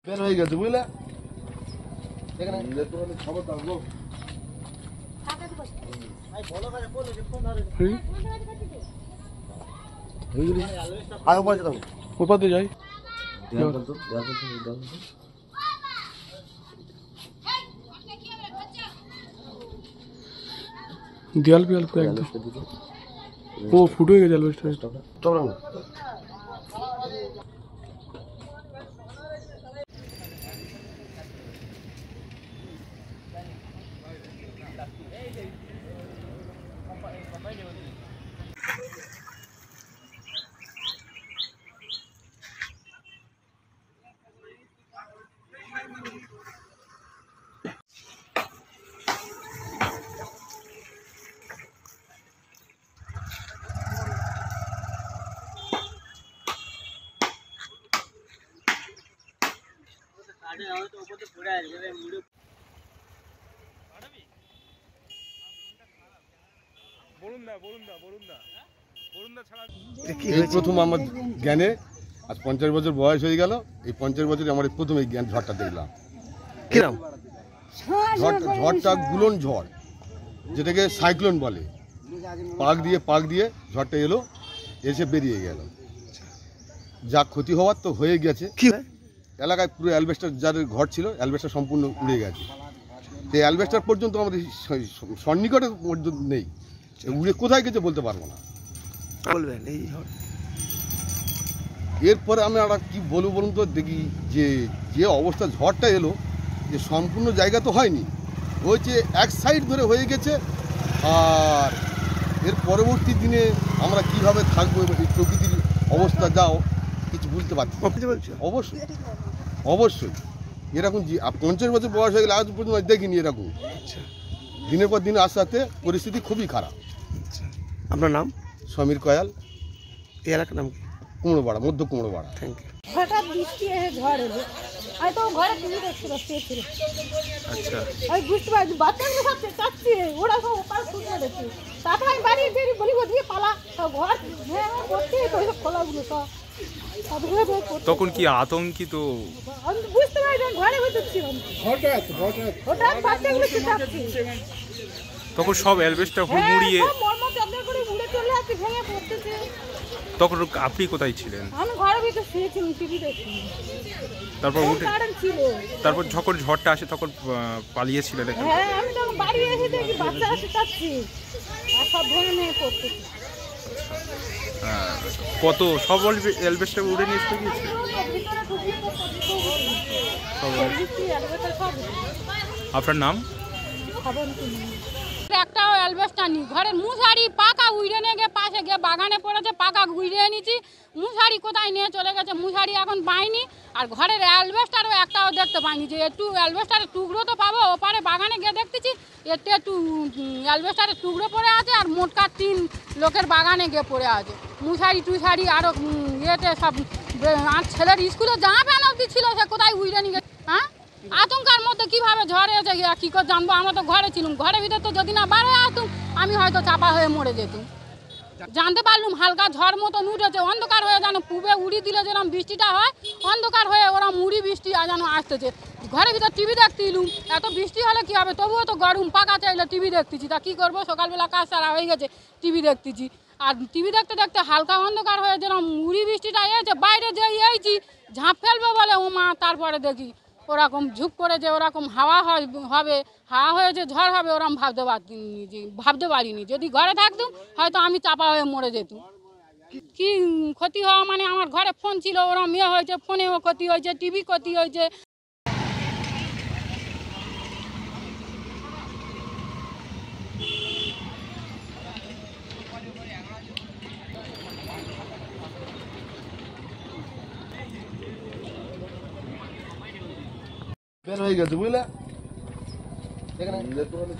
বের হয়ে গেছে বুঝলে খবর থাকবো ওপাতে যাই দেয়াল বিয়াল পুরো একদম ও ফুটো হয়ে গেছে অ্যালবেস্টার এই প্রথম আমার জ্ঞানে আজ 50 বছর বয়স হয়ে গেল। এই 50 বছরে আমার প্রথম এই জ্ঞান ঝড়টা দেখলাম। কিরম ঝড়টা গুলন ঝড়, যেটাকে সাইক্লোন বলে। পাক দিয়ে ঝড়টা এলো, এসে বেরিয়ে গেল। যা ক্ষতি হওয়ার তো হয়ে গেছে। এলাকায় পুরো অ্যালবেস্টার যাদের ঘর ছিল, অ্যালবেস্টার সম্পূর্ণ উড়ে গেছে। এই অ্যালবেস্টার পর্যন্ত আমাদের সন্নিকটে পর্যন্ত নেই। উড়ে কোথায় গেছে বলতে পারবো না। এরপরে আমি আর কি বলবো বলুন তো, দেখি যে অবস্থা ঝড়টা এলো, যে সম্পূর্ণ জায়গা তো হয়নি, হয়েছে এক সাইড ধরে হয়ে গেছে। আর এর পরবর্তী দিনে আমরা কিভাবে থাকবো, এই প্রকৃতির অবস্থা যাও কিছু বুঝতে পারছি। অবশ্যই অবশ্যই এরকম 50 বছর বয়স হয়ে গেলে আজ পর্যন্ত দেখিনি এরকম। দিনের পর দিন আস্তে আস্তে পরিস্থিতি খুবই খারাপ। আপনার নাম? সমীর কয়াল। এই এলাকার নাম কি? কুমড়োপাড়া, মধ্য কুমড়োপাড়া। Thank you. হঠাৎ বৃষ্টি এসে ঝড় এলো, আমি তো ঘরে টিভি দেখতে বসেছিল। আচ্ছা, আমি বুঝতে পারছি বাচ্চাগুলো সব চেঁচাচ্ছে, ওরা সব ওপার শুনে দেখছে। তারপর আমি বাড়ি বেরিয়ে বলি ওদিকে পালা, সব ঘর করতে ওইসব খোলাগুলো সব। তখন কি আতঙ্কিত? আমি বুঝতে পারি ঘরের ভিতর ছিলাম, হঠাৎ বাচ্চাগুলো চেঁচাচ্ছে। তখন সব অ্যালবেস্টার হুড়মুড়িয়ে উড়ে চলে আসছে, ভেঙে পড়তেছে। তখন আপনি কোথায় ছিলেন? আমি ঘরের ভিতর শুয়েছিলাম, টিভি দেখছি। তারপর উঠে তারপর যখন ঝড়টা আসে তখন পালিয়েছিলেন? হ্যাঁ, আমি তখন বাড়ি এসে দেখি বাচ্চারা চেঁচাচ্ছে আর সব ভেঙে পড়তেছে। কত সব অ্যালবেস্টার উড়ে নিয়ে চলে গিয়েছে? আপনার নাম? একটাও অ্যালবেস্টার নেই ঘরের। মুশারি পাকা উড়ে নিয়ে গিয়ে পাশে গিয়ে বাগানে পড়েছে, পাকা উড়ে নিয়েছি। মুশারি কোথায় নিয়ে চলে গেছে, মুশারি এখন পাইনি। আর ঘরের অ্যালবেস্টারও একটাও দেখতে পাইনি, যে একটু অ্যালবেস্টারের টুকরো তো পাবো। ওপারে বাগানে গিয়ে দেখতেছি একটু অ্যালবেস্টারের টুকরো পড়ে আছে, আর মোটকা 3 লোকের বাগানে গিয়ে পড়ে আছে। মুশারি টুশারি আরও ইয়েতে সব। আর ছেলের স্কুলে জামা প্যান্ট অবধি ছিল, সে কোথায় উড়ে নিয়ে গেছে। হ্যাঁ, আতঙ্কার মধ্যে কীভাবে ঝড় এসে কী করে জানবো? আমরা তো ঘরে ছিলাম, ঘরের ভিতরে তো যদি না বার হয়ে আসতুম আমি হয়তো চাপা হয়ে মরে যেতুম। জানতে পারলুম হালকা ঝড় মতন উঠেছে, অন্ধকার হয়ে যেন পুবে উড়ি দিলে যেরকম বৃষ্টিটা হয়, অন্ধকার হয়ে ওরা মুড়ি বৃষ্টি যেন আসতেছে। ঘরের ভিতর টিভি দেখতে এলুম, এত বৃষ্টি হলে কী হবে? তবুও তো গরম, পাকা চাইলে টিভি দেখতেছি। তা কী করবো? সকালবেলা কাজ সারা হয়ে গেছে, টিভি দেখতেছি। আর টিভি দেখতে দেখতে হালকা অন্ধকার হয়ে যেরকম মুড়ি বৃষ্টিটা এসেছে, বাইরে যে এইছি ঝাঁপ ফেলবে বলে ও মা, তারপরে দেখি ওরকম ঝুপ করে যে ওরকম হাওয়া হবে, হাওয়া হয়ে যে ঝড় হবে ওরকম ভাবতে পারিনি। যদি ঘরে থাকতুম হয়তো আমি চাপা হয়ে মরে যেতুম। কি ক্ষতি হওয়া মানে, আমার ঘরে ফোন ছিল, ওরম ইয়ে হয়েছে, ফোনেও ক্ষতি হয়েছে, টিভি ক্ষতি হয়েছে। বের হয়ে গেছে বুঝলে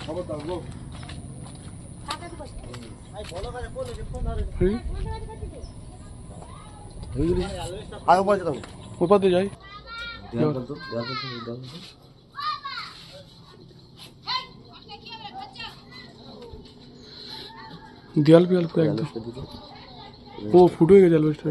খবর থাকবো। ওপাতে যাই দেয়াল বিয়াল পুরো একদম ও ফুটো হয়ে গেছে অ্যালবেস্টার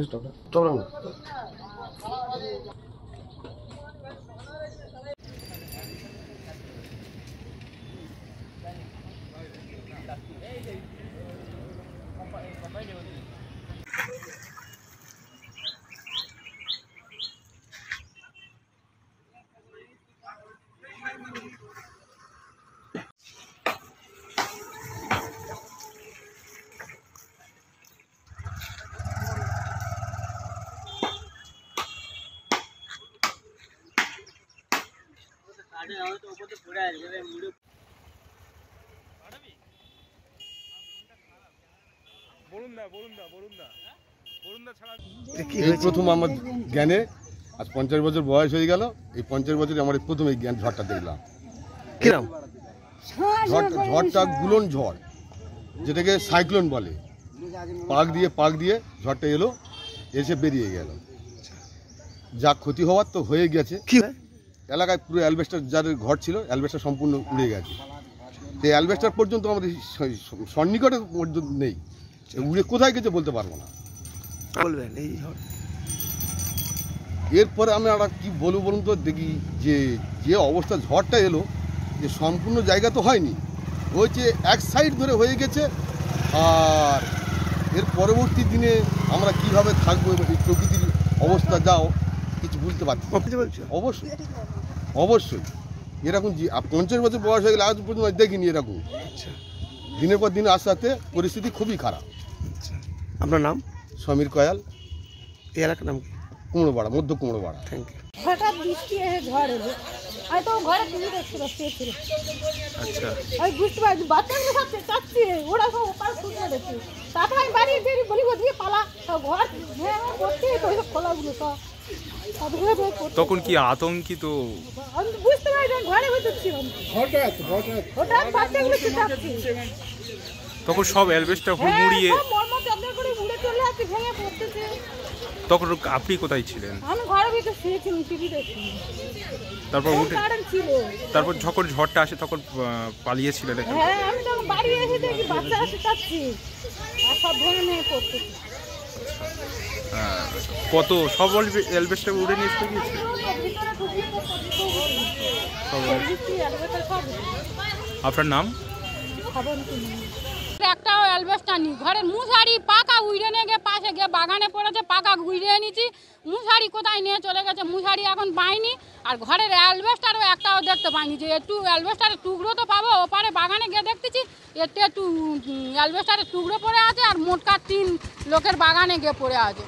এই প্রথম আমার জ্ঞানে, আজ 50 বছর বয়স হয়ে গেল, এই 50 বছরে আমার এই প্রথম এই জ্ঞান ঝড়টা দেখলাম। কিরম? ঝড়টা গুলন ঝড়, যেটাকে সাইক্লোন বলে। পাক দিয়ে ঝড়টা এলো, এসে বেরিয়ে গেল। যা ক্ষতি হওয়ার তো হয়ে গেছে। কি এলাকায় পুরো অ্যালবেস্টার যাদের ঘর ছিল, অ্যালবেস্টার সম্পূর্ণ উড়ে গেছে। এই অ্যালবেস্টার পর্যন্ত আমাদের সন্নিকটে পর্যন্ত নেই, উড়ে কোথায় গেছে বলতে পারবো না। বলবেন এই ঝড়? এরপরে আমি আর কি বলবো বলুন তো, দেখি যে অবস্থা ঝড়টা এলো, যে সম্পূর্ণ জায়গা তো হয়নি, হয়েছে এক সাইড ধরে হয়ে গেছে। আর এর পরবর্তী দিনে আমরা কিভাবে থাকবো, এই প্রকৃতির অবস্থা যাও কিছু বুঝতে পারছি না। বলছো? অবশ্যই অবশ্যই এরকম 50 বছর বয়স হয়ে গেলে আজ পর্যন্ত আমি দেখিনি এরকম। আচ্ছা, দিনের পর দিন আস্তে আস্তে পরিস্থিতি খুবই খারাপ। আচ্ছা। আপনার নাম? সমীর কয়াল, এই এলাকার নাম কি? কুমড়োপাড়া, মধ্য কুমড়োপাড়া। Thank you. হঠাৎ বৃষ্টি এসে ঝড় এলো, আমি তো ঘরে টিভি দেখছিল, শুয়েছিল। আচ্ছা, আমি বুঝতে পারছি বাচ্চাগুলো সব চেঁচাচ্ছে, ওরা সব ওপার শুনে দেখছে। তারপর আমি বাড়ি বেরিয়ে বলি ওদিকে পালা, সব ঘর ভেঙে পড়ছে, তো ওইসব খোলাগুলো সব সব ভেঙে পড়ছে। তখন কি আতঙ্কিত? আমি বুঝতে পারি আমি ঘরে ভিতর ছিলাম, হঠাৎ বাচ্চাগুলো চেঁচাচ্ছে। তখন সব অ্যালবেস্টার হুড়মুড়িয়ে, সব মর্মর চাদর করে উড়ে চলে আসছে, ভেঙে পড়তেছে। তখন আপনি কোথায় ছিলেন? আমি ঘরের ভিতর শুয়েছিলাম, টিভি দেখছি। তারপর উঠে, কারেন্ট ছিল। তারপর যখন ঝড়টা আসে তখন পালিয়েছিলেন এখান থেকে? হ্যাঁ, আমি তখন বাড়ি এসে দেখি বাচ্চারা চেঁচাচ্ছে আর সব ভেঙে পড়তেছে। কত সব অ্যালবেস্টার উড়ে নিয়ে চলে গিয়েছে? ভিতরে ঢুকিয়ে সব। সব আপনার নাম? খাবার কিনে একটাও অ্যালবেস্টার নেই, ঘরের মুশারি পাকা উড়ে নিয়ে গিয়ে পাশে গিয়ে বাগানে পড়েছে, পাকা উড়িয়ে নিয়েছি। মুশারি কোথায় নিয়ে চলে গেছে, মুশারি এখন পাইনি। আর ঘরের অ্যালবেস্টারও একটাও দেখতে পাইনি, যে একটু অ্যালবেস্টারের টুকরো তো পাবো। ওপারে বাগানে গিয়ে দেখতেছি একটু অ্যালবেস্টারের টুকরো পড়ে আছে, আর মোটকা 3 লোকের বাগানে গিয়ে পড়ে আছে।